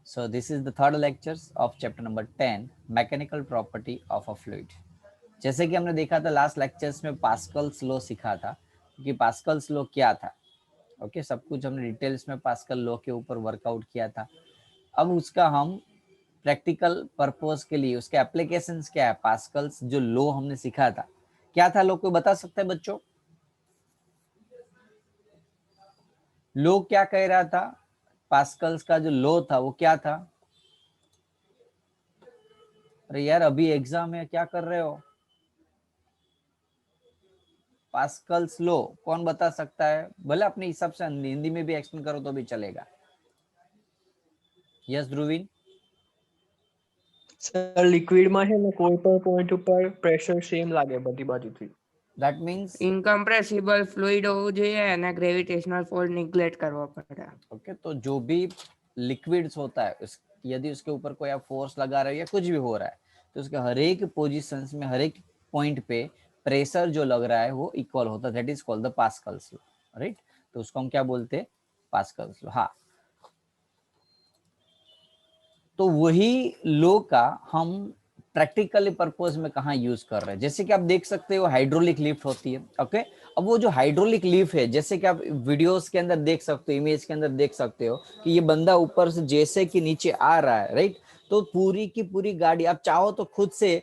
So this is the third lectures of chapter number 10, mechanical property of a fluid. जैसे कि हमने देखा था लास्ट लेक्चर्स में पास्कल्स लॉ सीखा था कि पास्कल्स लॉ क्या था। ओके, सब कुछ हमने डिटेल्स में पास्कल लॉ के ऊपर वर्कआउट किया था। अब उसका हम प्रैक्टिकल पर्पस के लिए उसके एप्लीकेशंस क्या है, पास्कल्स जो लॉ हमने सीखा था क्या था, लॉ कोई बता सकता है बच्चों? लॉ क्या कह रहा था? पास्कल्स का जो लॉ था वो क्या था? अरे यार अभी एग्जाम है, क्या कर रहे हो? पास्कल्स लॉ कौन बता सकता है? भले अपने हिसाब से हिंदी में भी एक्सप्लेन करो तो भी चलेगा। यस ध्रुवीन। સર લિક્વિડમાં છે ને કોઈ પણ પોઈન્ટ ઉપર પ્રેશર સેમ લાગે બધી બાજુથી. दैट मीन्स इनकम्प्रेसिबल फ्लूइड होવું જોઈએ અને ग्रेविटेशनल फोर्स नेग्लेक्ट करवा पड़े। ओके, तो जो भी लिक्विड्स होता है यदि उसके ऊपर कोई आप फोर्स लगा रहे हो या कुछ भी हो रहा है तो उसके हर एक पोजीशंस में हर एक पॉइंट पे प्रेशर जो लग रहा है वो इक्वल होता है। That is called the Pascal's law, right? तो उसको हम क्या बोलते हैं? Pascal's law. हाँ, तो वही लॉ का हम प्रैक्टिकली पर्पस में कहाँ यूज कर रहे हैं। जैसे कि आप देख सकते हो हाइड्रोलिक लिफ्ट होती है। ओके, अब वो जो हाइड्रोलिक लिफ्ट है, जैसे कि आप वीडियोस के अंदर देख सकते हो, इमेज के अंदर देख सकते हो कि ये बंदा ऊपर से जैसे कि नीचे आ रहा है, राइट? तो पूरी की पूरी गाड़ी आप चाहो तो खुद से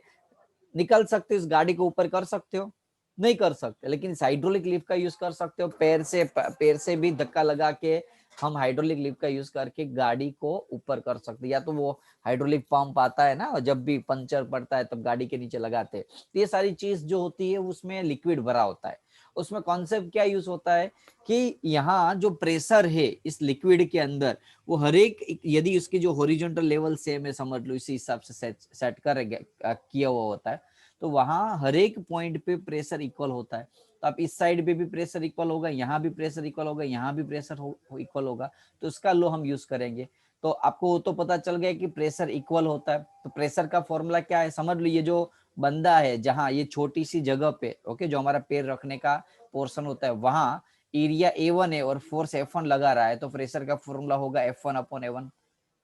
निकल सकते हो, इस गाड़ी को ऊपर कर सकते हो? नहीं कर सकते, लेकिन इस हाइड्रोलिक लिफ्ट का यूज कर सकते हो। पैर से भी धक्का लगा के हम हाइड्रोलिक लिफ्ट का यूज करके गाड़ी को ऊपर कर सकते हैं। या तो वो हाइड्रोलिक पंप आता है ना, और जब भी पंचर पड़ता है तब गाड़ी के नीचे लगाते हैं। तो ये सारी चीज जो होती है उसमें लिक्विड भरा होता है। उसमें कॉन्सेप्ट क्या यूज होता है कि यहाँ जो प्रेशर है इस लिक्विड के अंदर, वो हर एक यदि उसकी जो हॉरिजॉन्टल लेवल सेम है, समझ लो इसी हिसाब से सेट कर किया हुआ होता है, तो वहां हर एक पॉइंट पे प्रेशर इक्वल होता है। तो आप इस साइड पे भी प्रेशर इक्वल होगा, यहाँ भी प्रेशर इक्वल होगा, यहाँ भी प्रेशर इक्वल होगा। तो उसका लो हम यूज करेंगे। तो आपको तो पता चल गया कि प्रेशर इक्वल होता है। तो प्रेशर का फॉर्मूला क्या है समझ लो। ये जो बंदा है जहां ये छोटी सी जगह पे, ओके, जो हमारा पैर रखने का पोर्शन होता है, वहां एरिया A1 है और फोर्स F1 लगा रहा है, तो प्रेशर का फॉर्मूला होगा F1/A1।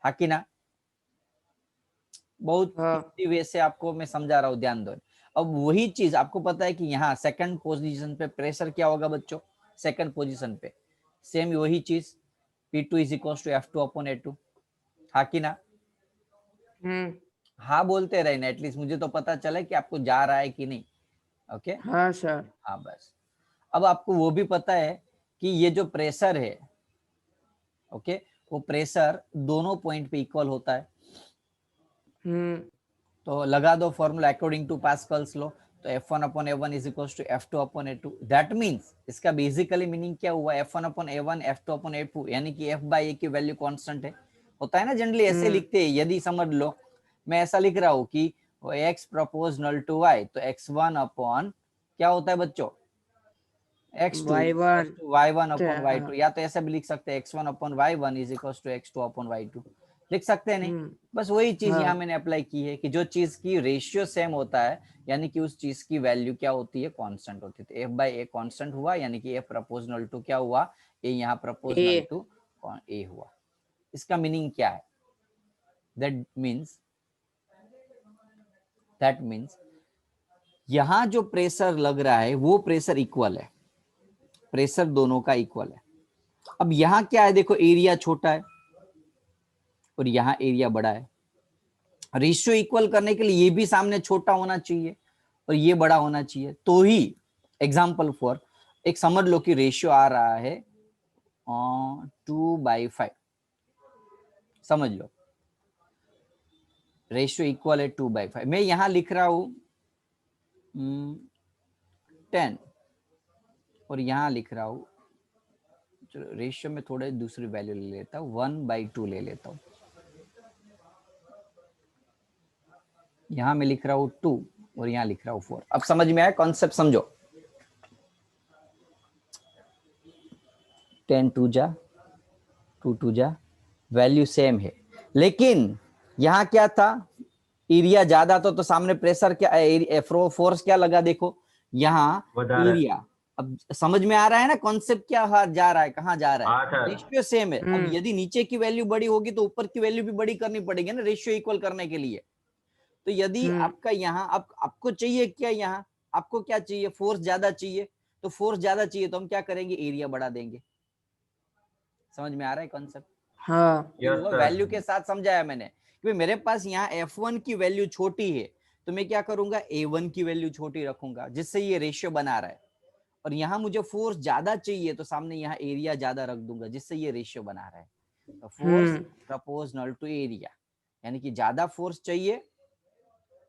हाँ कि ना? बहुत इजी वे से आपको मैं समझा रहा हूँ, ध्यान दो। अब वही चीज आपको पता है कि यहाँ सेकंड पोजीशन पे प्रेशर क्या होगा बच्चों? सेकंड पोजीशन पे सेम वही चीज P2 = F2/A2। हाँ कि ना? हाँ बोलते रहे ना, एटलीस्ट मुझे तो पता चला कि आपको जा रहा है कि नहीं। ओके, हाँ सर। हाँ बस। अब आपको वो भी पता है कि ये जो प्रेशर है, ओके, वो प्रेशर दोनों पॉइंट पे इक्वल होता है। तो लगा दो formula according to Pascal's law. तो F1/A1 = F2/A2। दैट मीन्स इसका बेसिकली मीनिंग क्या हुआ? F1/A1 F2/A2, यानी कि F/A की वैल्यू कांस्टेंट है। होता है ना, जनरली ऐसे लिखते हैं। यदि समझ लो मैं ऐसा लिख रहा हूँ कि x प्रोपोर्शनल टू y, तो x1 क्या होता है बच्चों? x2 y1/y2। या तो ऐसा भी लिख सकते हैं x1/y1 = x2/y2, लिख सकते हैं नहीं? बस वही चीज यहाँ मैंने अप्लाई की है कि जो चीज की रेशियो सेम होता है, यानी कि उस चीज की वैल्यू क्या होती है? कांस्टेंट होती है। तो F/A कांस्टेंट हुआ, यानी कि F प्रोपोर्शनल टू क्या हुआ? A यहाँ प्रोपोर्शनल टू A हुआ। इसका मीनिंग क्या है? दैट मीन्स यहाँ जो प्रेशर लग रहा है वो प्रेशर इक्वल है, प्रेशर दोनों का इक्वल है। अब यहाँ क्या है देखो, एरिया छोटा है और यहाँ एरिया बड़ा है। रेशियो इक्वल करने के लिए ये भी सामने छोटा होना चाहिए और ये बड़ा होना चाहिए, तो ही एग्जाम्पल फॉर एक समझ लो कि रेशियो आ रहा है 2/5, समझ लो रेशियो इक्वल है 2/5। मैं यहां लिख रहा हूं 10 और यहां लिख रहा हूं, चलो रेशियो में थोड़े दूसरी वैल्यू ले लेता हूं, 1/2 ले लेता हूं। यहां मैं लिख रहा हूं 2 और यहां लिख रहा हूं 4। अब समझ में आया कॉन्सेप्ट? समझो, 10 2 जा 2 2 जा, वैल्यू सेम है, लेकिन यहां क्या था? एरिया ज्यादा था तो सामने प्रेशर क्या, फोर्स क्या लगा? देखो यहाँ एरिया अब समझ में आ रहा है ना कॉन्सेप्ट क्या जा रहा है, कहाँ जा रहा हाँ है? सर। रेशियो सेम है। अब हम्म। यदि नीचे की वैल्यू बड़ी होगी तो ऊपर की वैल्यू भी बड़ी करनी पड़ेगी ना रेशियो इक्वल करने के लिए। तो यदि आपका यहाँ आपको चाहिए क्या, यहाँ आपको क्या चाहिए, फोर्स ज्यादा चाहिए, तो फोर्स ज्यादा चाहिए तो हम क्या करेंगे, एरिया बढ़ा देंगे। समझ में आ रहा है कॉन्सेप्ट? हाँ यस सर। वैल्यू के साथ समझाया मैंने कि मेरे पास यहाँ F1 की वैल्यू छोटी है तो मैं क्या करूंगा, A1 की वैल्यू छोटी रखूंगा जिससे ये रेशियो बना रहा है। और यहाँ मुझे फोर्स ज्यादा चाहिए तो सामने यहाँ एरिया ज्यादा रख दूंगा जिससे ये रेशियो बना रहा है। तो फोर्स प्रोपोर्शनल टू एरिया, यानी कि ज्यादा फोर्स चाहिए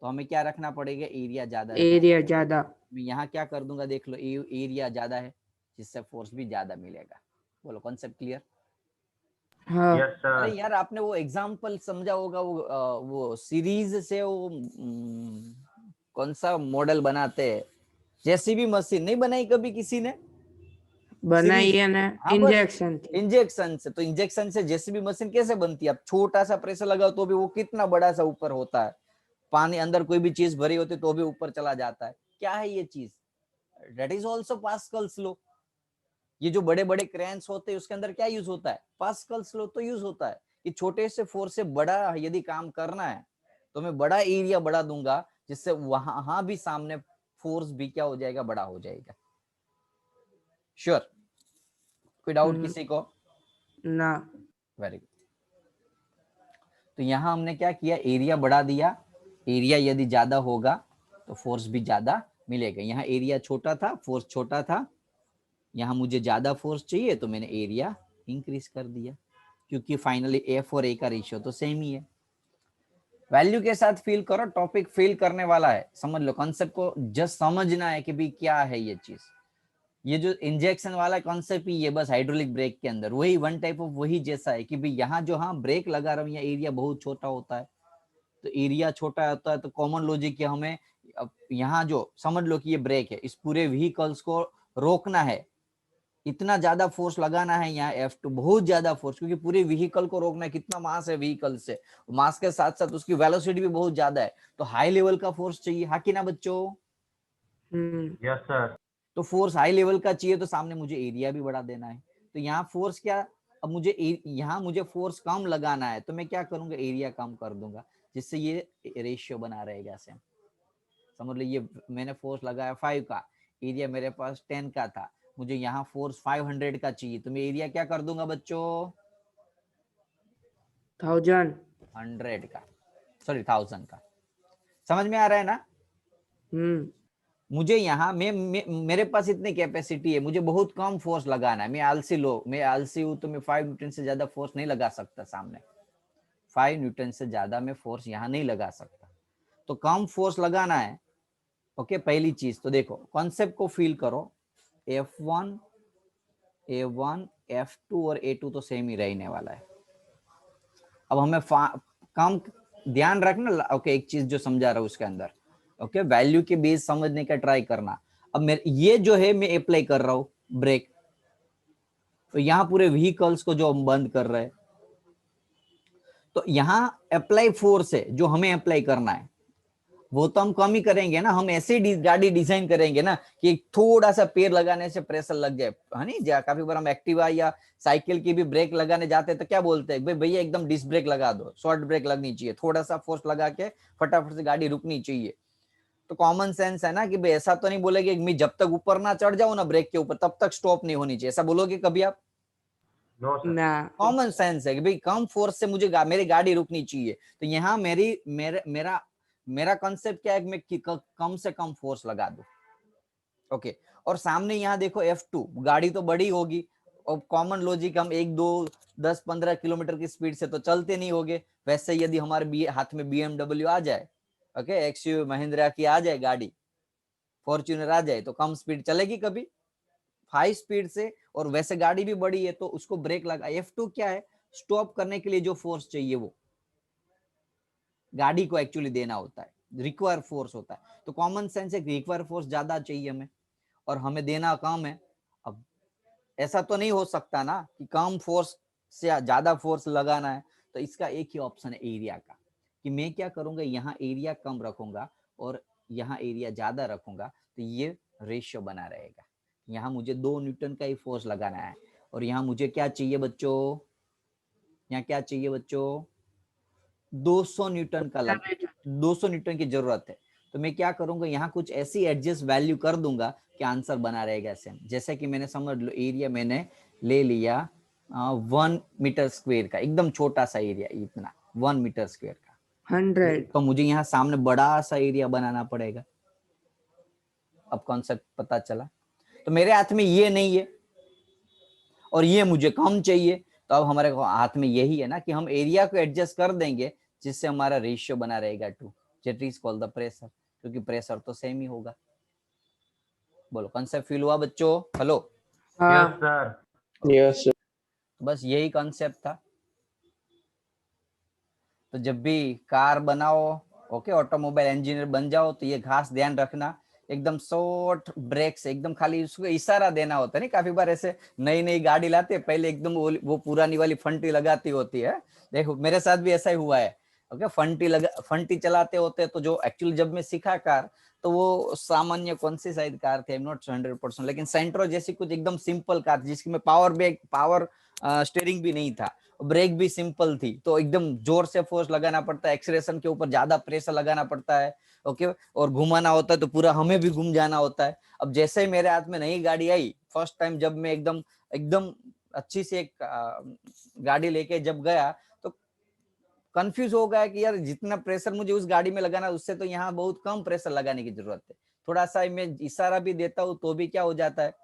तो हमें क्या रखना पड़ेगा, एरिया ज्यादा रखना। एरिया ज्यादा। मैं यहाँ क्या कर दूंगा, देख लो एरिया ज्यादा है जिससे फोर्स भी ज्यादा मिलेगा। बोलो कॉन्सेप्ट क्लियर? हाँ यस अरे सर। यार आपने वो एग्जांपल समझा होगा, वो सीरीज से वो कौन सा मॉडल बनाते हैं, जेसीबी मशीन नहीं बनाई कभी किसी ने? बनाई सीरीज, है ना, हाँ बस इंजेक्शन थी। इंजेक्शन से। तो इंजेक्शन से जेसीबी मशीन कैसे बनती है? आप छोटा सा प्रेशर लगाओ तो भी वो कितना बड़ा सा ऊपर होता है, पानी अंदर कोई भी चीज भरी होती तो भी ऊपर चला जाता है। क्या है ये चीज? That is also Pascal's law. ये जो बड़े बड़े क्रेन्स होते हैं उसके अंदर क्या यूज होता है, पास्कल्स लॉ तो यूज होता है कि छोटे से फोर्स से बड़ा यदि काम करना है तो मैं बड़ा एरिया बढ़ा दूंगा जिससे वहां भी सामने फोर्स भी क्या हो जाएगा, बड़ा हो जाएगा। श्योर? कोई डाउट किसी को? ना। Very good. तो यहां हमने क्या किया, एरिया बढ़ा दिया। एरिया यदि ज्यादा होगा तो फोर्स भी ज्यादा मिलेगा। यहाँ एरिया छोटा था, फोर्स छोटा था, यहाँ मुझे ज्यादा फोर्स चाहिए तो मैंने एरिया इंक्रीज कर दिया, क्योंकि फाइनली एफ और ए का रेशियो तो सेम ही है। वैल्यू के साथ फील करो, टॉपिक फील करने वाला है, समझ लो कॉन्सेप्ट को, जस्ट समझना है कि भाई क्या है ये चीज। ये जो इंजेक्शन वाला कॉन्सेप्ट ही है बस हाइड्रोलिक ब्रेक के अंदर, वही वन टाइप ऑफ वही जैसा है कि भाई यहाँ जो हाँ ब्रेक लगा रहा हूँ यहाँ एरिया बहुत छोटा होता है। तो एरिया छोटा होता है तो कॉमन लॉजिक हमें यहाँ जो समझ लो कि ये ब्रेक है, इस पूरे व्हीकल्स को रोकना है, इतना ज्यादा फोर्स लगाना है यहाँ F2, बहुत ज्यादा फोर्स, क्योंकि पूरे व्हीकल को रोकना है। कितना मास है व्हीकल से, मास के साथ साथ उसकी वेलोसिटी भी बहुत ज्यादा है, तो हाई लेवल का फोर्स चाहिए, हाँ कि ना बच्चों? Yes sir. तो फोर्स हाई लेवल का चाहिए तो सामने मुझे एरिया भी बढ़ा देना है। तो यहाँ फोर्स क्या, अब मुझे यहाँ मुझे फोर्स कम लगाना है तो मैं क्या करूंगा, एरिया कम कर दूंगा जिससे ये रेशियो बना रहेगा। सेम समझ लो, ये मैंने फोर्स लगाया 5 का, एरिया मेरे पास 10 का था, मुझे यहाँ फोर्स 500 का चाहिए तो मैं एरिया क्या कर दूंगा बच्चों, 1000। 100 का, सॉरी 1000 का। समझ में आ रहा है ना? मुझे यहाँ मेरे पास इतनी कैपेसिटी है, मुझे बहुत कम फोर्स लगाना है। मैं आलसी हूँ तो मैं 5 न्यूटन से ज्यादा फोर्स नहीं लगा सकता सामने, 5 न्यूटन से ज्यादा मैं फोर्स यहाँ नहीं लगा सकता, तो कम फोर्स लगाना है। ओके, पहली चीज तो देखो कॉन्सेप्ट को फील करो, F1, A1, F2 और A2 तो सेम ही रहने वाला है। अब हमें कम ध्यान रखना। ओके, एक चीज जो समझा रहा हूँ उसके अंदर, ओके, वैल्यू के बेस समझने का ट्राई करना। अब मेरे ये जो है मैं अप्लाई कर रहा हूँ ब्रेक, तो यहाँ पूरे व्हीकल्स को जो हम बंद कर रहे हैं, तो यहाँ अप्लाई फोर्स है जो हमें अप्लाई करना है, वो तो हम कम ही करेंगे ना। हम ऐसे गाड़ी डिजाइन करेंगे ना कि थोड़ा सा पैर लगाने से प्रेशर लग जाए, है नहीं? काफी बार हम एक्टिवा या साइकिल की भी ब्रेक लगाने जाते हैं तो क्या बोलते हैं, भाई भैया एकदम डिस्क ब्रेक लगा दो, शॉर्ट ब्रेक लगनी चाहिए, थोड़ा सा फोर्स लगा के फटाफट से गाड़ी रुकनी चाहिए। तो कॉमन सेंस है ना कि भाई ऐसा तो नहीं बोलेगे मैं जब तक ऊपर ना चढ़ जाऊं ना ब्रेक के ऊपर तब तक स्टॉप नहीं होनी चाहिए, ऐसा बोलोगे कभी आप? No sir. ना। कॉमन सेंस है कि भाई कम फोर्स से मुझे मेरी गाड़ी रुकनी चाहिए। तो यहाँ मेरा कॉन्सेप्ट क्या है कि मैं कम से कम फोर्स लगा दूं। ओके, और सामने यहाँ देखो F2, गाड़ी तो बड़ी होगी और कॉमन लॉजिक हम 1 2 10 15 किलोमीटर की स्पीड से तो चलते नहीं होगे। वैसे यदि हमारे हाथ में BMW आ जाए, ओके, XUV महिंद्रा की आ जाए गाड़ी, फॉर्च्यूनर आ जाए, तो कम स्पीड चलेगी कभी? हाई स्पीड से, और वैसे गाड़ी भी बड़ी है तो उसको ब्रेक लगा। F2 क्या है, स्टॉप करने के लिए जो फोर्स चाहिए वो गाड़ी को एक्चुअली देना होता है, रिक्वायर फोर्स होता है। तो कॉमन सेंस है, रिक्वायर फोर्स ज्यादा चाहिए हमें और हमें देना कम है। अब ऐसा तो नहीं हो सकता ना कि कम फोर्स से ज्यादा फोर्स लगाना है, तो इसका एक ही ऑप्शन है एरिया का, कि मैं क्या करूंगा, यहाँ एरिया कम रखूंगा और यहाँ एरिया ज्यादा रखूंगा, तो ये रेशियो बना रहेगा। यहाँ मुझे 2 न्यूटन का ही फोर्स लगाना है और यहाँ मुझे क्या चाहिए बच्चों, यहाँ क्या चाहिए बच्चों, 200 न्यूटन का 200 न्यूटन की जरूरत है। तो मैं क्या करूंगा, यहाँ कुछ ऐसी एडजस्ट वैल्यू कर दूंगा कि आंसर बना रहेगा सेम। जैसे कि मैंने समझ लो एरिया मैंने ले लिया 1 मीटर स्क्वायर का, एकदम छोटा सा एरिया, इतना 1 मीटर स्क्वायर का। 100। तो मुझे यहाँ सामने बड़ा सा एरिया बनाना पड़ेगा। अब कॉन्सेप्ट पता चला। तो मेरे हाथ में ये नहीं है और ये मुझे कम चाहिए, तो अब हमारे हाथ में यही है ना कि हम एरिया को एडजस्ट कर देंगे जिससे हमारा रेशियो बना रहेगा 2, that is called the pressure, क्योंकि प्रेशर तो सेम ही होगा। बोलो कॉन्सेप्ट फील हुआ बच्चों? हेलो, Yes, हाँ sir. Yes sir. बस यही कॉन्सेप्ट था। तो जब भी कार बनाओ, ओके, ऑटोमोबाइल इंजीनियर बन जाओ, तो ये खास ध्यान रखना, एकदम शॉर्ट ब्रेक से, एकदम खाली उसको इशारा देना होता है। नहीं, काफी बार ऐसे नई नई गाड़ी लाते हैं, पहले एकदम वो पुरानी वाली फंटी लगाती होती है। देखो मेरे साथ भी ऐसा ही हुआ है। ओके, फंटी चलाते होते, तो जो एक्चुअली जब मैं सीखा कार, तो वो सामान्य कौन सी शायद कार थी, आई एम नॉट 100%, लेकिन सेंट्रो जैसी कुछ एकदम सिंपल कार जिसकी में पावर स्टीयरिंग भी नहीं था, ब्रेक भी सिंपल थी, तो एकदम जोर से फोर्स लगाना पड़ता है, एक्सीलरेशन के ऊपर ज्यादा प्रेशर लगाना पड़ता है। ओके, और घुमाना होता है तो पूरा हमें भी घूम जाना होता है। अब जैसे ही मेरे हाथ में नई गाड़ी आई, फर्स्ट टाइम जब मैं एकदम एकदम अच्छी से एक गाड़ी लेके जब गया, तो कंफ्यूज हो गया कि यार जितना प्रेशर मुझे उस गाड़ी में लगाना, उससे तो यहाँ बहुत कम प्रेशर लगाने की जरूरत है। थोड़ा सा मैं इशारा भी देता हूँ तो भी क्या हो जाता है,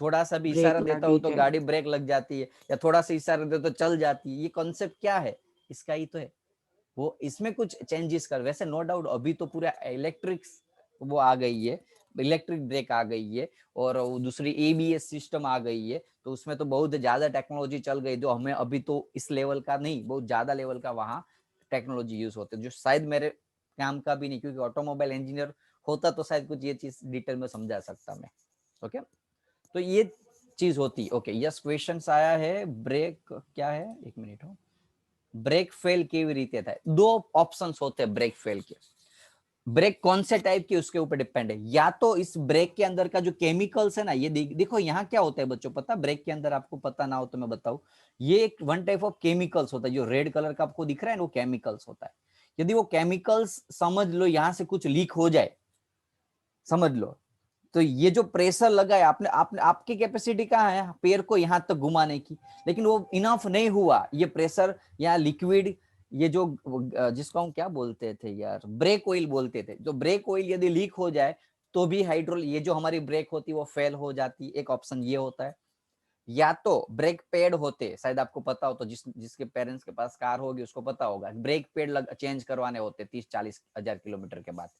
थोड़ा सा भी ब्रेक इशारा देता हूँ लगी तो जाए। गाड़ी ब्रेक लग जाती है, या थोड़ा सा इशारा दे तो चल जाती है। ये कॉन्सेप्ट क्या है, इसका ही तो है। वो इसमें कुछ चेंजेस कर, वैसे नो डाउट अभी तो पूरा इलेक्ट्रिक वो आ गई है, इलेक्ट्रिक ब्रेक आ गई है, और दूसरी एबीएस सिस्टम आ गई है, तो उसमें तो बहुत ज्यादा टेक्नोलॉजी चल गई, जो हमें अभी तो इस लेवल का नहीं, बहुत ज्यादा लेवल का वहाँ टेक्नोलॉजी यूज होते, जो शायद मेरे काम का भी नहीं, क्योंकि ऑटोमोबाइल इंजीनियर होता तो शायद कुछ ये चीज डिटेल में समझा सकता मैं। ओके, तो ये चीज होती। ओके, यस, क्वेश्चंस आया है। ब्रेक क्या है, एक मिनट हो, ब्रेक फेल केवी रीते था, 2 ऑप्शंस होते हैं ब्रेक फेल के। ब्रेक कौन से टाइप की, उसके ऊपर डिपेंड है। या तो इस ब्रेक के अंदर का जो केमिकल्स है ना, ये देखो यहाँ क्या होता है बच्चों, पता ब्रेक के अंदर, आपको पता ना हो तो मैं बताऊं, ये एक वन टाइप ऑफ केमिकल्स होता है, जो रेड कलर का आपको दिख रहा है ना, वो केमिकल्स होता है। यदि वो केमिकल्स समझ लो यहाँ से कुछ लीक हो जाए, समझ लो, तो ये जो प्रेशर लगा है आपने आपने आपकी कैपेसिटी कहाँ है पैर को यहाँ तक घुमाने की, लेकिन वो इनफ नहीं हुआ, ये प्रेशर या लिक्विड, ये जो जिसको हम क्या बोलते थे यार, ब्रेक ऑयल बोलते थे, जो ब्रेक ऑयल यदि लीक हो जाए तो भी हाइड्रोल, ये जो हमारी ब्रेक होती है वो फेल हो जाती है। एक ऑप्शन ये होता है। या तो ब्रेक पैड होते, शायद आपको पता हो, तो जिसके पेरेंट्स के पास कार होगी उसको पता होगा, ब्रेक पैड चेंज करवाने होते 30-40 हजार किलोमीटर के बाद।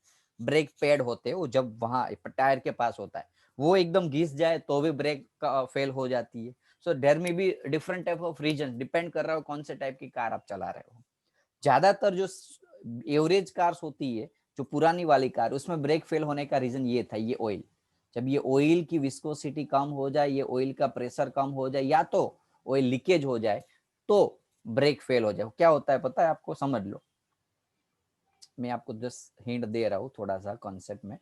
ब्रेक पैड होते, वो जब वहां टायर के पास होता है, वो एकदम घिस जाए तो भी ब्रेक फेल हो जाती है। सो देयर में भी different type of reason, depend कर रहा हो कौन से टाइप की कार आप चला रहे हो। ज्यादातर जो एवरेज कार्स होती है, जो पुरानी वाली कार, उसमें ब्रेक फेल होने का रीजन ये था, ये ऑयल। जब ये ऑयल की विस्कोसिटी कम हो जाए, ये ऑयल का प्रेशर कम हो जाए, या तो ऑयल लीकेज हो जाए, तो ब्रेक फेल हो जाए। क्या होता है पता है आपको, समझ लो, मैं आपको जस्ट हिंट दे रहा हूँ थोड़ा सा कॉन्सेप्ट में,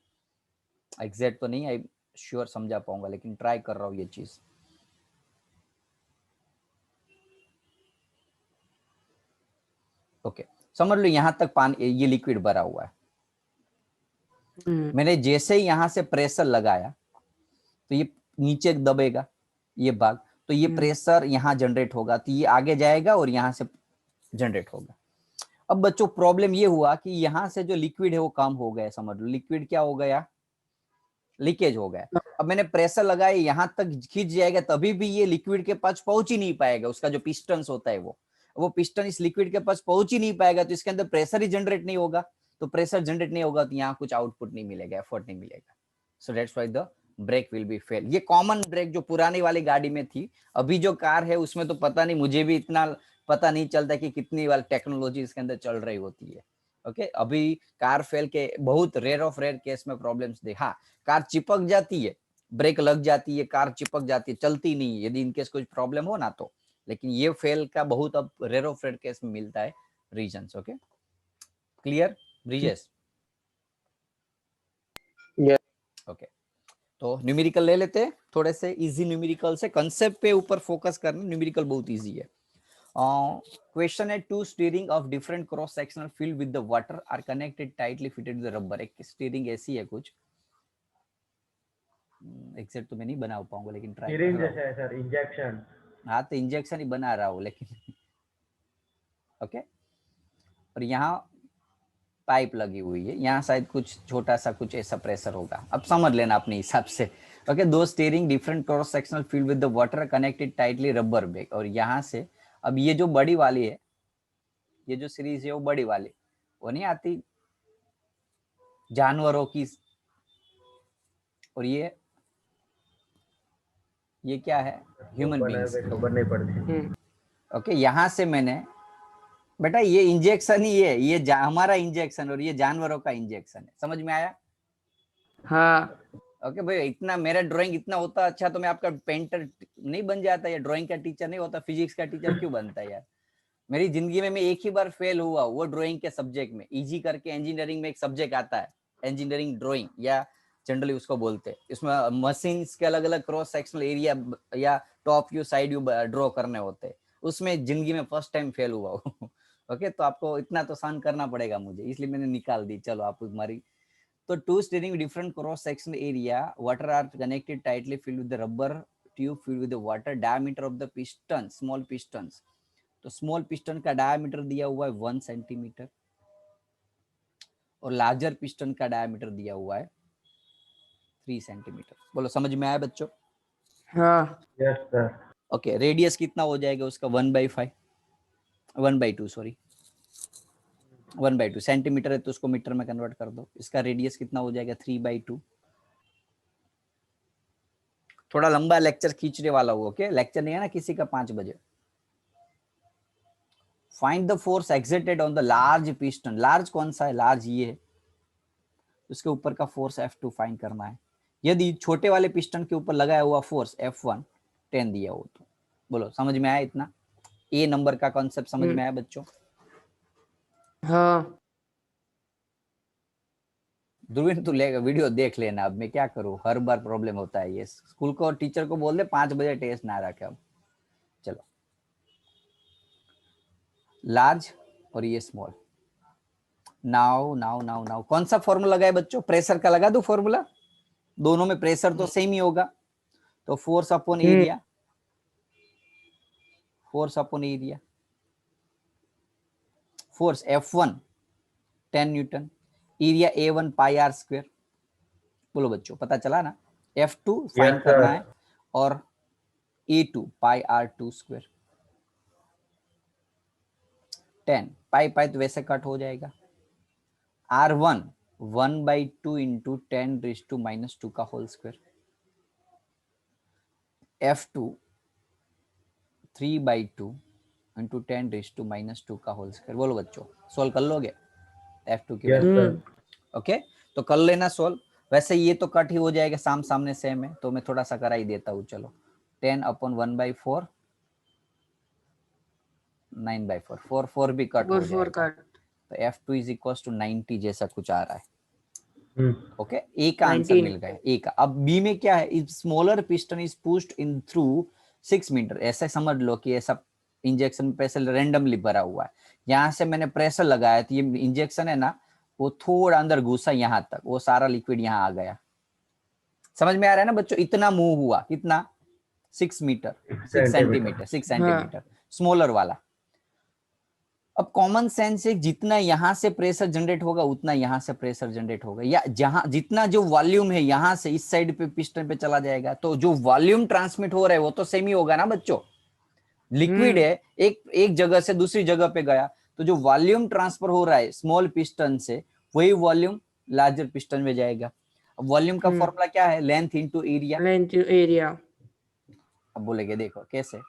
एग्जैक्ट तो नहीं आई श्योर समझा पाऊंगा, लेकिन ट्राई कर रहा हूँ ये चीज। ओके, समझ लो यहाँ तक पानी, ये लिक्विड भरा हुआ है, मैंने जैसे ही यहाँ से प्रेशर लगाया तो ये नीचे दबेगा ये भाग, तो ये प्रेशर यहाँ जनरेट होगा, तो ये आगे जाएगा और यहाँ से जनरेट होगा। अब बच्चों प्रॉब्लम ये हुआ कि यहाँ से जो लिक्विड है वो कम हो गया, समझ लो लिक्विड क्या हो गया, लीकेज हो गया। अब मैंने प्रेशर लगाया, यहाँ तक खींच जाएगा, तभी भी ये लिक्विड के पास पहुंच ही नहीं पाएगा, उसका जो पिस्टन होता है वो पिस्टन इस लिक्विड के पास पहुंच ही नहीं पाएगा, तो इसके अंदर प्रेशर ही जनरेट नहीं होगा, तो प्रेशर जनरेट नहीं होगा तो यहाँ कुछ आउटपुट नहीं मिलेगा, एफर्ट नहीं मिलेगा। So that's why the brake will be fail. ये कॉमन ब्रेक जो पुरानी वाली गाड़ी में थी, अभी जो कार है उसमें तो पता नहीं, मुझे भी इतना पता नहीं चलता कि कितनी वाली टेक्नोलॉजी इसके अंदर चल रही होती है। ओके, अभी कार फेल के बहुत रेयर ऑफ रेयर केस में प्रॉब्लम्स दे। हाँ, कार चिपक जाती है, ब्रेक लग जाती है, कार चिपक जाती है, चलती नहीं है, यदि इनकेस कुछ प्रॉब्लम हो ना तो, लेकिन ये फेल का बहुत अब रेयर ऑफ रेयर केस में मिलता है reasons. Okay, clear Brijesh? Okay, तो न्यूमेरिकल ले लेते हैं, थोड़े से इजी न्यूमेरिकल से, कंसेप्ट पे ऊपर फोकस करना, न्यूमेरिकल बहुत इजी है। क्वेश्चन है, two steering of different cross sectional field with the water are connected tightly fitted with rubber. एक स्टीयरिंग ऐसी है कुछ, एग्जैक्ट तो मैं नहीं बना पाऊंगा लेकिन ट्राई कर सीरिंज रहा हूँ। जैसा है सर, इंजेक्शन। हाँ तो इंजेक्शन ही बना रहा हूँ लेकिन ओके, और यहाँ पाइप लगी हुई है, यहाँ शायद कुछ छोटा सा कुछ ऐसा प्रेशर होगा, अब समझ लेना अपने हिसाब से। ओके, दो steering different cross sectional field with the water connected tightly rubber bag, और यहाँ से अब ये जो बड़ी वाली है, ये जो सीरीज है वो बड़ी वाली, वो नहीं आती जानवरों की, और ये क्या है, ह्यूमन बींग्स। खबर नहीं पड़ती। ओके, यहाँ से मैंने, बेटा ये इंजेक्शन ही है, ये हमारा इंजेक्शन और ये जानवरों का इंजेक्शन है, समझ में आया? हाँ ओके भाई, इतना मेरा ड्राइंग इतना होता अच्छा तो मैं आपका पेंटर नहीं बन जाता, या ड्राइंग का टीचर नहीं होता, फिजिक्स का टीचर क्यों बनता है यार? मेरी जिंदगी में मैं एक ही बार फेल हुआ, वो ड्राइंग के सब्जेक्ट में, इजी करके इंजीनियरिंग में एक सब्जेक्ट आता है, इंजीनियरिंग ड्राइंग या जनरली उसको बोलते हैं, इसमें मशीन्स के अलग अलग क्रॉस सेक्शनल एरिया या top view side view draw करने होते हैं, उसमें जिंदगी में फर्स्ट टाइम फेल हुआ हूँ। ओके, तो आपको इतना तो सहन करना पड़ेगा मुझे, इसलिए मैंने निकाल दी। चलो आप हमारी, तो two steering different cross sectional area water are connected tightly filled with the rubber tube filled with the water, diameter of the piston, small pistons, तो स्मॉल पिस्टन का डायमीटर दिया हुआ है 1 सेंटीमीटर और लार्जर पिस्टन का diameter दिया हुआ है 3 सेंटीमीटर। बोलो समझ में आया बच्चों? हाँ यस सर। ओके, रेडियस कितना हो जाएगा उसका 1/5, 1/2 सॉरी, 1/2 सेंटीमीटर है तो उसको मीटर में कन्वर्ट कर दो, इसका रेडियस कितना हो जाएगा 3/2। थोड़ा लंबा लेक्चर खींचने वाला हो, ओके, लेक्चर नहीं है ना किसी का 5 बजे। Find the force exerted on the large piston, large कौन सा है, लार्ज ये है, उसके ऊपर का फोर्स F2 फाइंड करना है। यदि छोटे वाले पिस्टन के ऊपर लगाया हुआ फोर्स F1 10 दिया हो तो। बोलो समझ में आया इतना? ए नंबर का कॉन्सेप्ट समझ में आया बच्चों? हाँ ध्रुवीन तू लेगा वीडियो देख लेना, अब मैं क्या करूं, हर बार प्रॉब्लम होता है ये, स्कूल को टीचर को बोल दे 5 बजे टेस्ट ना रखे। अब चलो, लार्ज और ये small, now now now now कौन सा फॉर्मूला लगाए बच्चों, प्रेशर का लगा दो फॉर्मूला, दोनों में प्रेशर तो सेम ही होगा, तो force upon area, force upon area, force F1 10 newton, area A1 pi r square. बोलो बच्चों पता चला ना, F2 फाइंड Yes, करना sir. है और A2 पाई R2 स्क्वायर, 10 पाई पाई तो वैसे कट हो जाएगा, R1 1/2 इंटू 10⁻⁻² का होल स्क्वायर, F2 3/2 इंटू 10⁻² का होल स्क्वायर। बोलो बच्चों सोल्व कर लोगे F2 की Yes, वैल्यू? sir. ओके, तो कर लेना सोल्व, वैसे ये तो कट ही हो जाएगा, साम सामने सेम है, तो मैं थोड़ा सा करा ही देता हूँ। चलो 10/1/4 9/4, 4 4 भी कट हो 4 जाएगा, कट तो F2 इज इक्वल टू 90 जैसा कुछ आ रहा है। Hmm. ओके, ए का आंसर 19 मिल गया, ए का। अब बी में क्या है, if smaller piston is pushed in through 6 metre, ऐसा समझ लो कि ऐसा इंजेक्शन में प्रेशर रेंडमली भरा हुआ है, यहाँ से मैंने प्रेशर लगाया तो ये इंजेक्शन है ना, वो थोड़ा अंदर घुसा यहाँ तक, वो सारा लिक्विड यहाँ आ गया। समझ में आ रहा है ना बच्चों, इतना मूव हुआ, कितना 6 मीटर 6 सेंटीमीटर 6 सेंटीमीटर स्मॉलर वाला। अब कॉमन सेंस है, जितना यहाँ से प्रेशर जनरेट होगा उतना यहाँ से प्रेशर जनरेट होगा, या जहां जितना जो वॉल्यूम है यहाँ से इस साइड पे पिस्टन पे चला जाएगा, तो जो वॉल्यूम ट्रांसमिट हो रहा है वो तो सेम ही होगा ना बच्चों। लिक्विड है, एक जगह से दूसरी जगह पे गया, तो जो वॉल्यूम ट्रांसफर हो रहा है स्मॉल पिस्टन से, वही वॉल्यूम लार्जर पिस्टन में जाएगा। अब वॉल्यूम का फॉर्मूला क्या है, length into area. Length area. अब बोलेगे देखो कैसे,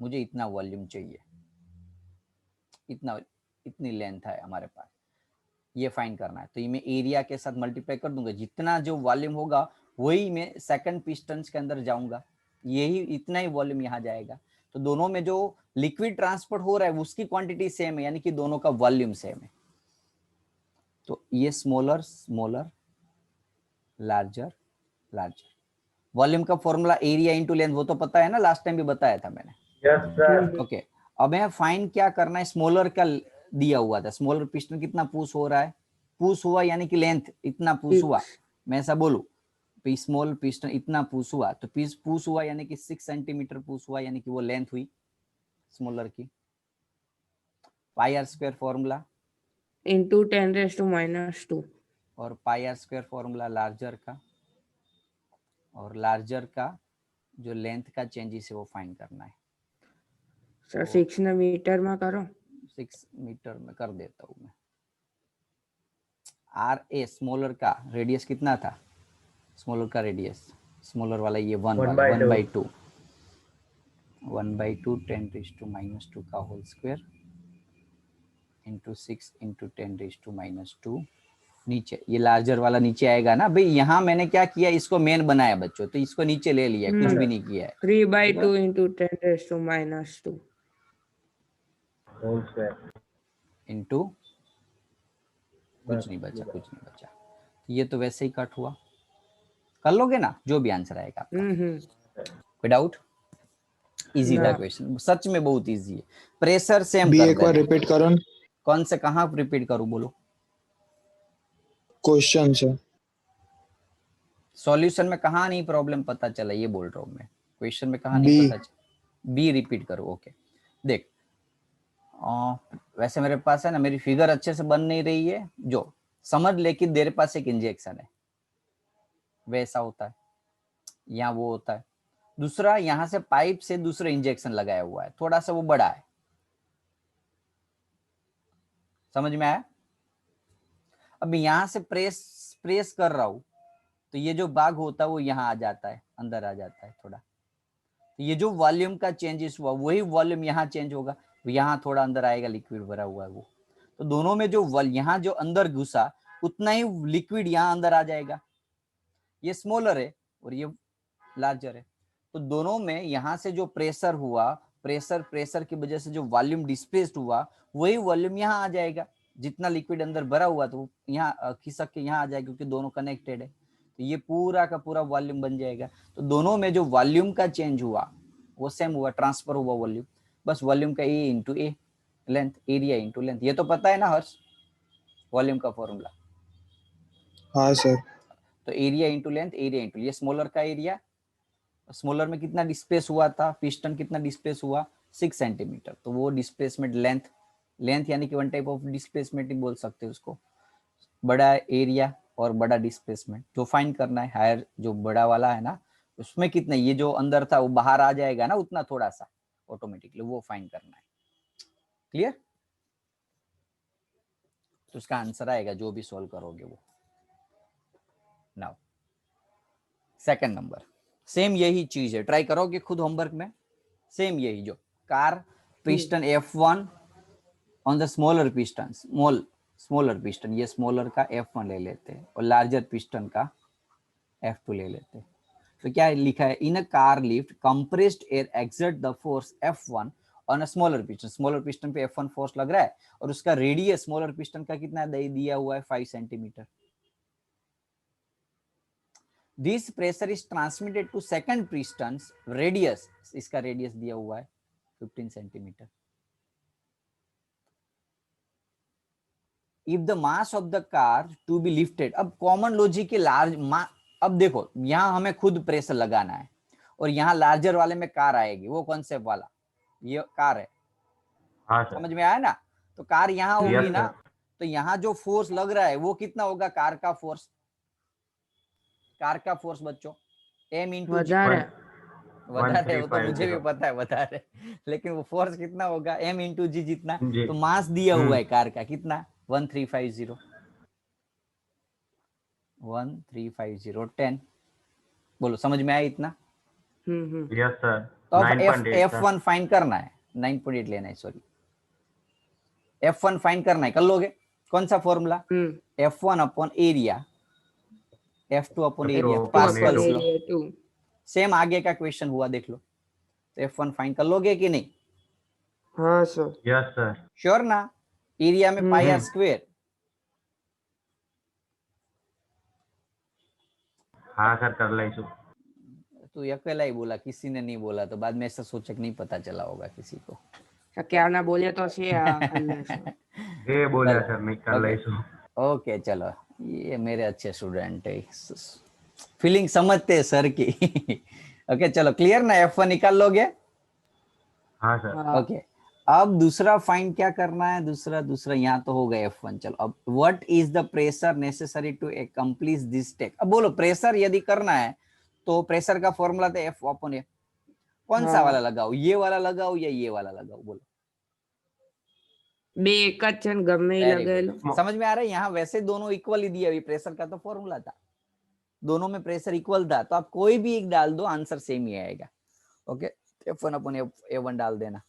मुझे इतना वॉल्यूम चाहिए, इतनी लेंथ है हमारे पास, ये फाइंड करना है, तो ये मैं एरिया के साथ मल्टीप्लाई कर दूंगा, जितना जो वॉल्यूम होगा वही मैं सेकंड पिस्टन के अंदर जाऊंगा, यही इतना ही वॉल्यूम यहाँ जाएगा, तो दोनों में जो लिक्विड ट्रांसपोर्ट हो रहा है उसकी क्वांटिटी सेम है, यानी कि दोनों का वॉल्यूम सेम है। तो ये smaller smaller larger larger. Volume का फॉर्मूला एरिया इंटू लेंथ, वो तो पता है ना, लास्ट टाइम भी बताया था मैंने। Yes sir. ओके अब हमें फाइंड क्या करना है, स्मॉलर का दिया हुआ था, स्मॉलर पिस्टन कितना पुश हो रहा है, पुश हुआ यानी कि लेंथ इतना पुश हुआ, मैं ऐसा बोलूं स्मॉल पिस्टन इतना पुश हुआ, तो पीस पुश हुआ यानी कि 6 सेंटीमीटर पुश हुआ, यानी कि वो लेंथ हुई स्मॉलर की। पाई आर स्क्वायर फॉर्मूला इंटू 10⁻²। और पाई आर स्क्वायर फॉर्मूला लार्जर का, और लार्जर का जो लेंथ का चेंजेस है वो फाइंड करना है। सर 6 ने मीटर में करो। 6 मीटर में कर देता हूँ मैं। आर ए स्मॉलर का रेडियस कितना था, स्मॉलर का रेडियस, स्मॉलर वाला ये 1 वाला 1/2 1/2 10⁻² का होल स्क्वायर इंटू 6 इंटू 10⁻²। नीचे ये लार्जर वाला नीचे आएगा ना भाई, यहाँ मैंने क्या किया, इसको मेन बनाया बच्चों, तो इसको नीचे ले लिया, कुछ भी नहीं किया है। 3/2 इंटू 10⁻² होल स्क्वायर इंटू कुछ नहीं बचा, कुछ नहीं बचा, ये तो वैसे ही कट हुआ, कर लोगे ना जो भी आंसर आएगा आपका। कोई डाउट? इजी था क्वेश्चन, सच में बहुत इजी है। प्रेशर सेम बी कर एक बार देना। रिपीट करो न कौन से कहाँ रिपीट करूं बोलो? क्वेश्चन से। सॉल्यूशन में कहाँ नहीं प्रॉब्लम पता चला, ये बोल रहा हूँ मैं, क्वेश्चन में कहाँ नहीं बी पता चला। बी रिपीट करो, ओके। देख वैसे मेरे पास है ना, मेरी फिगर अच्छे से बन नहीं रही है, जो समझ ले कि तेरे पास एक इंजेक्शन है, वैसा होता है, यहाँ वो होता है। दूसरा यहाँ से पाइप से दूसरा इंजेक्शन लगाया हुआ है, थोड़ा सा वो बड़ा है, समझ में आया? अब यहाँ से प्रेस कर रहा हूं, तो ये जो भाग होता है वो यहाँ आ जाता है, अंदर आ जाता है थोड़ा, तो ये जो वॉल्यूम का चेंजेस हुआ वही वॉल्यूम यहाँ चेंज होगा, यहाँ थोड़ा अंदर आएगा, लिक्विड भरा हुआ है वो, तो दोनों में जो यहाँ जो अंदर घुसा उतना ही लिक्विड यहाँ अंदर आ जाएगा। ये स्मॉलर है और ये लार्जर है, तो दोनों में यहाँ से जो प्रेशर हुआ, प्रेशर की वजह से जो वॉल्यूम डिस्प्लेस्ड हुआ वही वॉल्यूम यहाँ आ जाएगा, जितना लिक्विड अंदर भरा हुआ तो यहाँ खिसक के यहाँ आ जाएगा, क्योंकि दोनों कनेक्टेड है, तो ये पूरा का पूरा वॉल्यूम बन जाएगा। तो दोनों में जो वॉल्यूम का चेंज हुआ वो सेम हुआ, ट्रांसफर हुआ वॉल्यूम, बस वॉल्यूम का ए इंटू ए, लेंथ, एरिया इंटू लेंथ, ये तो पता है ना हर्ष, वॉल्यूम का फॉर्मूला। हाँ सर। तो area into length, area into, ये स्मॉलर का एरिया, स्मॉलर में कितना डिस्प्लेस हुआ था, पिस्टन कितना डिस्प्लेस हुआ 6 सेंटीमीटर, तो वो डिस्प्लेसमेंट लेंथ, लेंथ यानी कि वन टाइप ऑफ डिस्प्लेसमेंट ही बोल सकते हैं उसको, बड़ा एरिया और बड़ा डिस्प्लेसमेंट जो फाइंड करना है, हायर जो बड़ा वाला है ना उसमें कितना, ये जो अंदर था वो बाहर आ जाएगा ना उतना थोड़ा सा ऑटोमेटिकली, वो फाइंड करना है। क्लियर? तो उसका आंसर आएगा जो भी सॉल्व करोगे वो। नाउ सेकंड नंबर, सेम यही चीज है, ट्राई करोगे खुद होमवर्क में, सेम यही, जो car piston F1 on the smaller piston, smaller piston, ये स्मॉलर का F1 ले लेते हैं और लार्जर पिस्टन का F2 ले लेते हैं। तो क्या लिखा है, in a car lift compressed air exert the force F1 on a smaller piston, smaller piston पे F1 फोर्स लग रहा है और उसका रेडियस स्मॉलर पिस्टन का कितना दिया हुआ है 5 centimetre. This pressure is transmitted to second piston's radius, इसका रेडियस दिया हुआ है 15 centimetre. If the mass of the car to be lifted, अब कॉमन लॉजिक के लार्ज, अब देखो यहाँ हमें खुद प्रेशर लगाना है और यहाँ लार्जर वाले में कार आएगी, वो कॉन्सेप्ट वाला, ये कार है, हाँ सर। समझ में आया ना? तो कार यहाँ होगी Yes, ना, sir. तो यहाँ जो फोर्स लग रहा है वो कितना होगा, कार का फोर्स, कार का फोर्स बच्चों m इंटू जी, વધારે વધારે वो तो मुझे भी 1350. पता है વધાरे, लेकिन वो फोर्स कितना होगा m इंटू जी जितना, जी। तो मास दिया हुआ है कार का कितना 1350, 1350 10, बोलो समझ में आया इतना? Yes, sir. तो अब 9.8 sir. F1 फाइंड करना है, 9.8 लेना है, सॉरी F1 फाइंड करना है, कर लोगे? कौन सा formula, F1 upon area, F2 upon area, F2 Pascal's law, area 2 same आगे का क्वेश्चन हुआ देख लो, तो F1 फाइंड कर लोगे कि नहीं? હા સર Yes, sir. श्योर ना? एरिया में पाई आर स्क्वेयर, हाँ सर कर लईશું। तू अकेला ही बोला, किसी ने नहीं बोला, तो बाद में ऐसा सोचा कि नहीं पता चला होगा किसी को। क्या ना बोले तो सी कर लेशो। ये बोले चलो, सर नहीं कर ओके लईશું। ओके चलो, ये मेरे अच्छे स्टूडेंट है, फीलिंग समझते हैं सर की। ओके चलो, क्लियर ना, F1 निकाल लोगे? हाँ सर। हाँ ओके, अब दूसरा फाइंड क्या करना है, दूसरा यहाँ तो हो गया F1। चलो अब what is the pressure necessary to accomplish this step. अब बोलो प्रेशर यदि करना है तो प्रेशर का फॉर्मूला तो F/A। कौन सा वाला लगाओ, ये वाला लगाओ या ये वाला लगाओ, बोलो। બે એક જ છે ને ગમે એ वेरी લગાવેલો। गुड, समझ में आ रहा है? यहाँ वैसे दोनों इक्वल ही दिया, अभी प्रेशर का तो फॉर्मूला था, दोनों में प्रेशर इक्वल था, तो आप कोई भी एक डाल दो, आंसर सेम ही आएगा। ओके, F1/A1 डाल देना,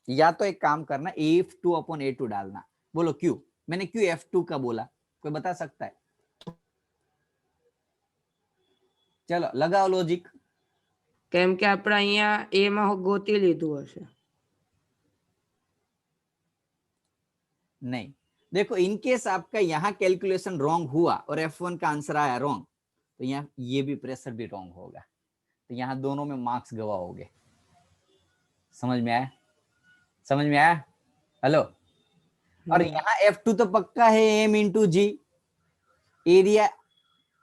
या तो एक काम करना F2/A2 डालना। बोलो क्यों, मैंने क्यों F2 का बोला, कोई बता सकता है? चलो लगाओ लॉजिक। કેમ કે આપણે અહીંયા એ માં ગોતી લીધું હશે। नहीं, देखो इनकेस आपका यहाँ कैलकुलेशन रॉन्ग हुआ और F1 का आंसर आया रॉन्ग, तो यहाँ ये भी प्रेशर भी रॉन्ग होगा, तो यहाँ दोनों में मार्क्स गवाओगे। समझ में आया? समझ में आया? हेलो? और यहाँ F2 तो पक्का है M इंटू जी, एरिया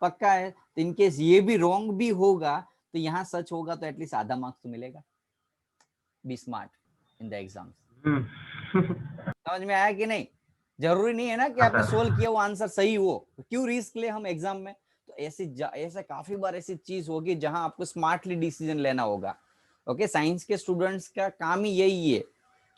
पक्का है, तो इनकेस ये भी रॉन्ग भी होगा तो यहाँ सच होगा, तो एटलीस्ट आधा मार्क्स तो मिलेगा। Be smart in the exam. समझ में आया कि नहीं? जरूरी नहीं है ना कि आपने सोल्व किया वो आंसर सही हो, क्यों रिस्क ले हम एग्जाम में। तो ऐसे काफी बार ऐसी चीज होगी जहां आपको स्मार्टली डिसीजन लेना होगा। ओके, साइंस के स्टूडेंट्स का काम ही यही है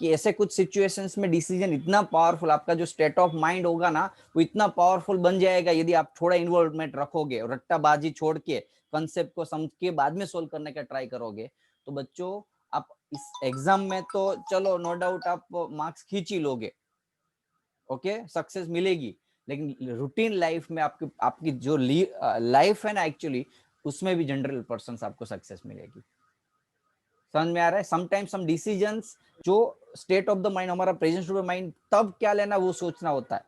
कि ऐसे कुछ सिचुएशंस में डिसीजन इतना पावरफुल, आपका जो स्टेट ऑफ माइंड होगा ना वो इतना पावरफुल बन जाएगा यदि आप थोड़ा इन्वॉल्वमेंट रखोगे, रट्टाबाजी छोड़ के कंसेप्ट को समझ के बाद में सोल्व करने का ट्राई करोगे। तो बच्चों आप इस एग्जाम में तो चलो नो डाउट आप मार्क्स खींच ही लोगे, ओके, सक्सेस मिलेगी, लेकिन रूटीन लाइफ में आपकी जो लाइफ है ना एक्चुअली, उसमें भी जनरल पर्सन आपको सक्सेस मिलेगी। समझ में आ रहा है? समटाइम्स हम डिसीजंस जो स्टेट ऑफ द माइंड, हमारा प्रेजेंट स्टेट ऑफ माइंड तब क्या लेना वो सोचना होता है,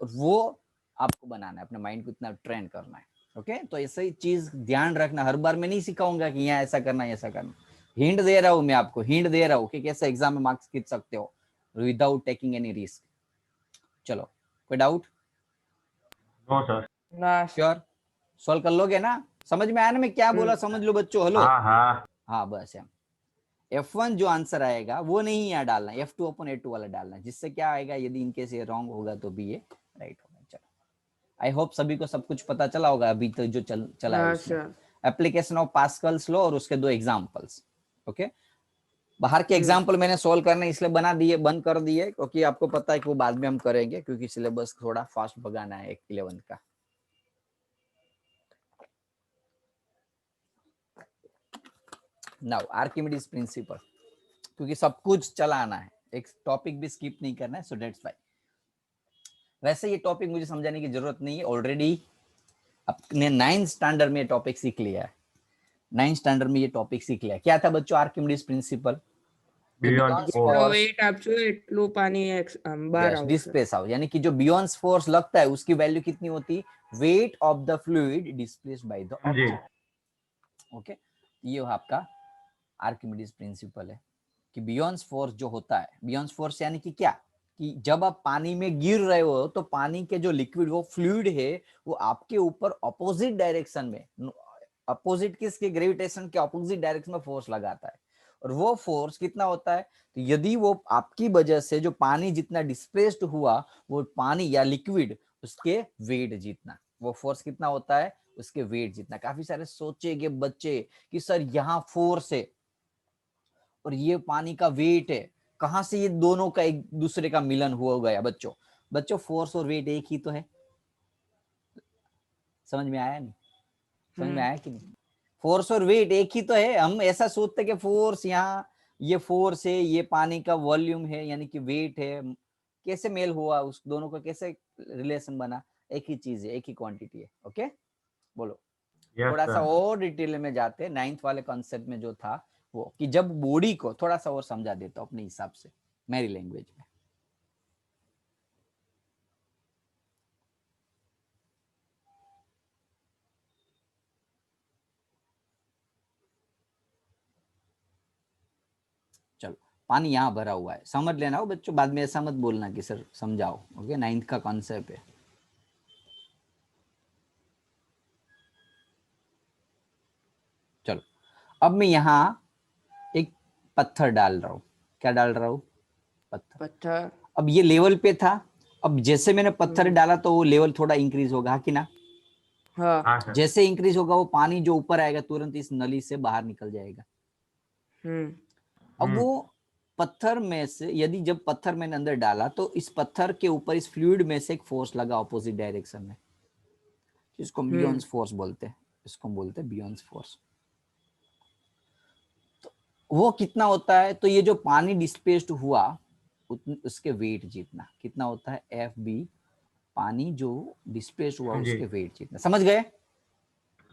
और वो आपको बनाना है, अपने माइंड को इतना ट्रेन करना है। ओके, तो ऐसे ही चीज ध्यान रखना, हर बार मैं नहीं सिखाऊंगा कि यहाँ ऐसा करना ऐसा करना, हिंट दे रहा हूं मैं आपको, हिंट दे रहा हूं कि कैसे एग्जाम में मार्क्स खींच सकते हो विदाउट टेकिंग एनी रिस्क। चलो, कोई डाउट? No sir. ના श्योर? सॉल्व कर लोगे ना? समझ में आया ना मैं क्या बोला? समझ लो बच्चों, हेलो? हाँ हाँ हाँ बस है। F1 जो आंसर आएगा वो नहीं यहाँ डालना, F2/A2 वाला डालना, जिससे क्या आएगा, यदि इनकेस ये रॉन्ग होगा तो भी ये राइट होगा। चलो, आई होप सभी को सब कुछ पता चला होगा अभी तो जो चला है હા उसमें। Sir. Application of Pascal's law और उसके दो एग्जांपल्स। ओके, बाहर के एग्जाम्पल मैंने सोल्व करने इसलिए बंद कर दिए क्योंकि आपको पता है कि वो बाद में हम करेंगे, क्योंकि सिलेबस थोड़ा फास्ट भगाना है 11 का। नाउ आर्किमिडीज प्रिंसिपल, क्योंकि सब कुछ चलाना है, एक टॉपिक भी स्किप नहीं करना है, सो दैट्स व्हाई। वैसे ये टॉपिक मुझे समझाने की जरूरत नहीं है, ऑलरेडी अपने 9th स्टैंडर्ड में टॉपिक सीख लिया है। 9th स्टैंडर्ड में ये टॉपिक सीख लिया। क्या था बच्चों आर्किमिडीज प्रिंसिपल? बियॉन्ड જેટલો फोर्स। વેઇટ आपशो એટલું पानी બહાર આવશે। डिस्प्लेस आउट, यानी कि जो बियॉन्ड फोर्स लगता है उसकी वैल्यू कितनी होती? Weight of the fluid displaced by the जी ऑब्जेक्ट। ओके, ये आपका आर्किमिडीज प्रिंसिपल है कि बियॉन्ड फोर्स जो होता है, बियॉन्ड फोर्स यानी कि क्या, कि जब आप पानी में गिर रहे हो तो पानी के जो लिक्विड वो फ्लूइड है वो आपके ऊपर ऑपोजिट डायरेक्शन में, अपोजिट किसके, ग्रेविटेशन के ऑपोजिट डायरेक्शन में फोर्स लगाता है। और वो फोर्स कितना होता है, तो यदि वो आपकी वजह से जो पानी जितना डिस्प्लेस्ड हुआ, वो पानी या लिक्विड उसके वेट जितना, वो फोर्स कितना होता है, उसके वेट जितना। काफी सारे सोचेंगे बच्चे कि सर यहाँ फोर्स है और ये पानी का वेट है, कहां से ये दोनों का एक दूसरे का मिलन हुआ गया? बच्चों फोर्स और वेट एक ही तो है। समझ में आया नहीं? समझ में आया कि नहीं? फोर्स और वेट एक ही तो है। हम ऐसा सोचते कि फोर्स, यहाँ ये फोर्स है, ये पानी का वॉल्यूम है, यानी कि वेट है, कैसे मेल हुआ, उस दोनों का कैसे रिलेशन बना? एक ही चीज है, एक ही क्वांटिटी है। ओके, बोलो। यस थोड़ा सा सर। और डिटेल में जाते हैं, 9th वाले कॉन्सेप्ट में जो था वो, कि जब बॉडी को थोड़ा सा और समझा देता हूं अपने हिसाब से, मेरी लैंग्वेज में। पानी यहाँ भरा हुआ है, समझ लेना हो बच्चों, बाद में ऐसा मत बोलना कि सर समझाओ। ओके, 9th का कॉन्सेप्ट है। चलो, अब मैं यहाँ एक पत्थर डाल रहा हूँ। क्या डाल रहा हूँ? पत्थर। पत्थर। अब ये लेवल पे था, अब जैसे मैंने पत्थर डाला तो वो लेवल थोड़ा इंक्रीज होगा, हाँ कि ना? हाँ। हाँ सर। जैसे इंक्रीज होगा वो पानी जो ऊपर आएगा तुरंत इस नली से बाहर निकल जाएगा। अब वो पत्थर में से, यदि जब पत्थर मैंने अंदर डाला तो इस पत्थर के ऊपर इस फ्लूइड में से एक फोर्स लगा ऑपोजिट डायरेक्शन में, इसको बियॉन्स फोर्स बोलते हैं, इसको बोलते हैं बियॉन्स फोर्स। तो वो कितना होता है? तो ये जो पानी डिस्प्लेस्ड हुआ उसके वेट जितना कितना होता है? एफ बी, पानी जो डिस्प्लेस्ड हुआ हाँ जी। उसके वेट जितना। समझ गए?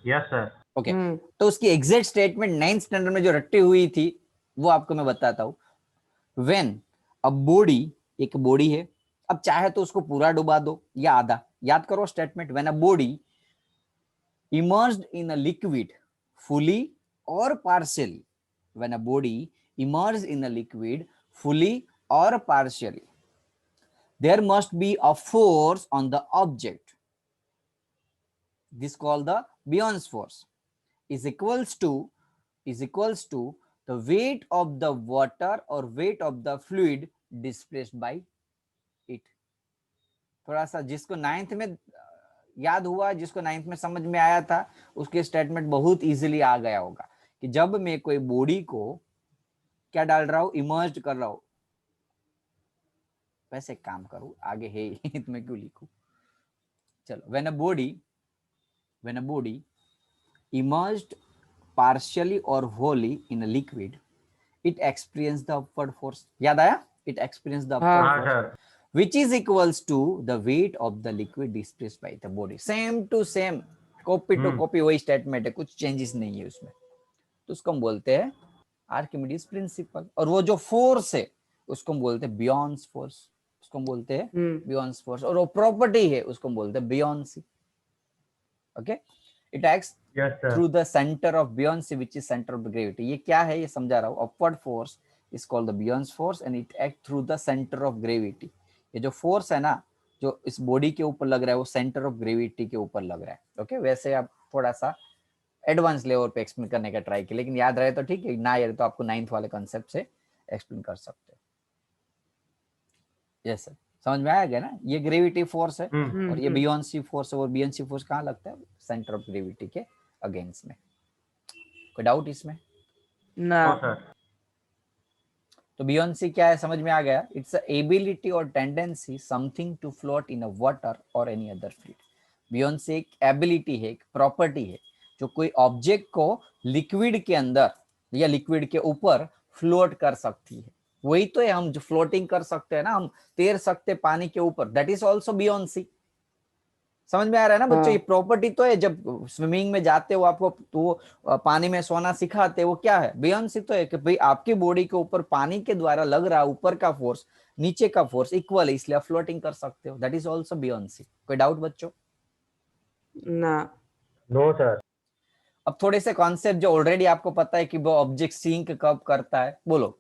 Yes sir. ओके, तो उसकी एग्जैक्ट स्टेटमेंट 9th स्टैंडर्ड में जो रट्टी हुई थी वो आपको मैं बताता हूं। व्हेन अ बॉडी, एक बॉडी है, अब चाहे तो उसको पूरा डुबा दो या आधा। याद करो statement, when a body immersed in a liquid fully or partially, when a body immersed in a liquid fully or partially, there must be a force on the object, this called the Bion's force, is equals to the weight of the water or weight of the fluid displaced by it। थोड़ा सा जिसको 9th में याद हुआ, जिसको 9th में समझ में आया था, उसके स्टेटमेंट बहुत इजीली आ गया होगा कि जब मैं कोई बॉडी को क्या डाल रहा हूं? इमर्ज्ड कर रहा हूं। वैसे काम करूं, आगे है तो मैं क्यों लिखूं? चलो, when a body immersed partially or wholly in a liquid, it experiences the upward force। याद आया? It experiences the upward हाँ force, sir. which is equals to the weight of the liquid displaced by the body। same to same, copy to copy वही statement है, कुछ changes नहीं है उसमें। तो उसको हम बोलते हैं आर्किमिडीज प्रिंसिपल। और वो जो फोर्स है उसको हम बोलते हैं बियॉन्स फोर्स, उसको हम बोलते हैं बियॉन्स फोर्स। और वो प्रॉपर्टी है उसको हम बोलते हैं buoyancy. Okay, it acts yes sir. through the center of buoyancy which is center of gravity। ये क्या है ये समझा रहा हूँ। upward force is called the buoyant force and it act through the center of gravity। ये जो force है ना जो इस बॉडी के ऊपर लग रहा है वो सेंटर ऑफ ग्रेविटी के ऊपर लग रहा है। ओके, वैसे आप थोड़ा सा एडवांस लेवल पे एक्सप्लेन करने का ट्राई किया, लेकिन याद रहे तो ठीक है, ना याद तो आपको 9th वाले कॉन्सेप्ट से एक्सप्लेन कर सकते हो। यस सर, समझ में आया गया ना? ये ग्रेविटी फोर्स है और ये बियॉन्सी फोर्स है। और बियॉन्सी फोर्स कहाँ लगता है? सेंटर ऑफ ग्रेविटी के अगेंस्ट में। कोई डाउट इसमें? ना। No sir. तो बियॉन्सी क्या है समझ में आ गया? इट्स एबिलिटी और tendency something to float in a water और एनी अदर फ्लूइड। बियॉन्सी एक एबिलिटी है, एक प्रॉपर्टी है जो कोई ऑब्जेक्ट को लिक्विड के अंदर या लिक्विड के ऊपर फ्लोट कर सकती है। वही तो है, हम जो फ्लोटिंग कर सकते हैं ना, हम तैर सकते पानी के ऊपर, दैट इज ऑल्सो बियॉन्सी। समझ में आ रहा है ना बच्चों? ये प्रॉपर्टी तो है। जब स्विमिंग में जाते हो आपको तो पानी में सोना सिखाते, वो क्या है? बियॉन्सी तो है कि भाई आपकी बॉडी के ऊपर पानी के द्वारा लग रहा ऊपर का फोर्स नीचे का फोर्स इक्वल है, इसलिए आप फ्लोटिंग कर सकते हो। That is also buoyancy. कोई डाउट बच्चों? ना। No sir. अब थोड़े से कॉन्सेप्ट जो ऑलरेडी आपको पता है कि वो ऑब्जेक्ट सिंक कब करता है। बोलो,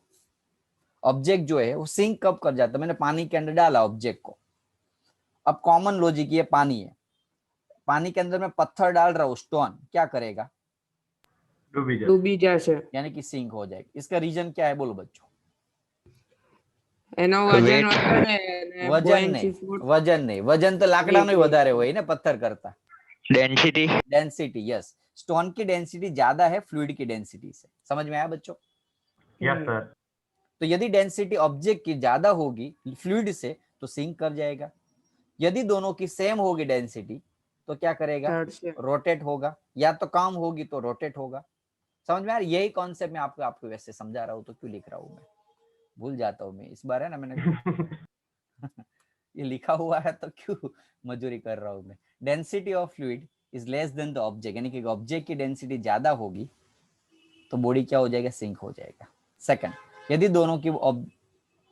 ऑब्जेक्ट जो है वो सिंक कब कर जाता है? मैंने पानी के अंदर डाला ऑब्जेक्ट को। अब कॉमन लॉजिक, ये पानी है, पानी के अंदर मैं पत्थर डाल रहा हूँ, स्टोन, क्या करेगा? डूबी जैसे। यानी कि सिंक हो जाएगी। इसका रीजन क्या है बोलो बच्चों? એનો વજન Weight. વધારે અને वजन buoyancy नहीं, force वजन नहीं, वजन तो लाकडाનો વધારે હોય ને પથ્થર करता। Density. डेंसिटी, यस, स्टोन की डेंसिटी ज्यादा है फ्लूइड की डेंसिटी से। समझ में आया बच्चों? Yes sir. तो यदि डेंसिटी ऑब्जेक्ट की ज्यादा होगी फ्लूइड से तो सिंक कर जाएगा। यदि दोनों की सेम होगी डेंसिटी तो क्या करेगा? रोटेट होगा। या तो कम होगी तो रोटेट होगा। समझ में आ रहा? यही कॉन्सेप्ट मैं आपको वैसे समझा रहा हूँ, तो क्यों लिख रहा हूँ मैं? भूल जाता हूँ मैं, इस बार है ना मैंने ये लिखा हुआ है तो क्यों मजूरी कर रहा हूँ मैं। Density of fluid is less than the object, यानी कि ऑब्जेक्ट की डेंसिटी ज्यादा होगी तो बॉडी क्या हो जाएगा? सिंक हो जाएगा। सेकंड, यदि दोनों की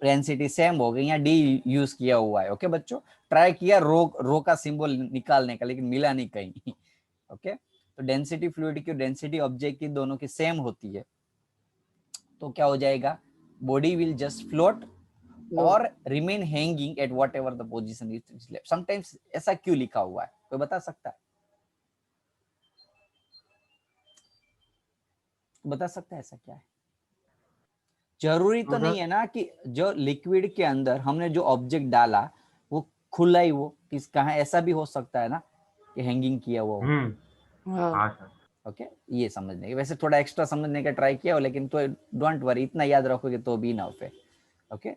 डेंसिटी सेम हो गई, यहाँ डी यूज किया हुआ है। ओके बच्चों, ट्राई किया रो का सिंबल निकालने का, लेकिन मिला नहीं कहीं। ओके, तो डेंसिटी फ्लूइड की डेंसिटी ऑब्जेक्ट की दोनों की सेम होती है तो क्या हो जाएगा? body will just float or remain hanging at whatever the position is left. Sometimes ऐसा क्यों लिखा हुआ है, कोई बता सकता है? बता सकता है ऐसा क्या है? जरूरी तो नहीं है ना कि जो लिक्विड के अंदर हमने जो ऑब्जेक्ट डाला वो खुला ही, वो किस कहाँ, ऐसा भी हो सकता है ना कि हैंगिंग किया हुआ हो। हाँ सर। ओके, ये समझने के, वैसे थोड़ा एक्स्ट्रा समझने का ट्राई किया हो, लेकिन तो डोंट वरी, इतना याद रखोगे तो भी ना हो। ओके,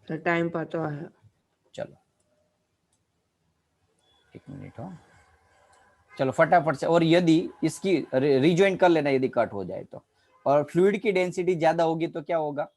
तो टाइम पता है। चलो 1 मिनट हो, चलो फटाफट से। और यदि इसकी रिजॉइन कर लेना, यदि कट हो जाए तो, और फ्लूइड की डेंसिटी ज्यादा होगी तो क्या होगा?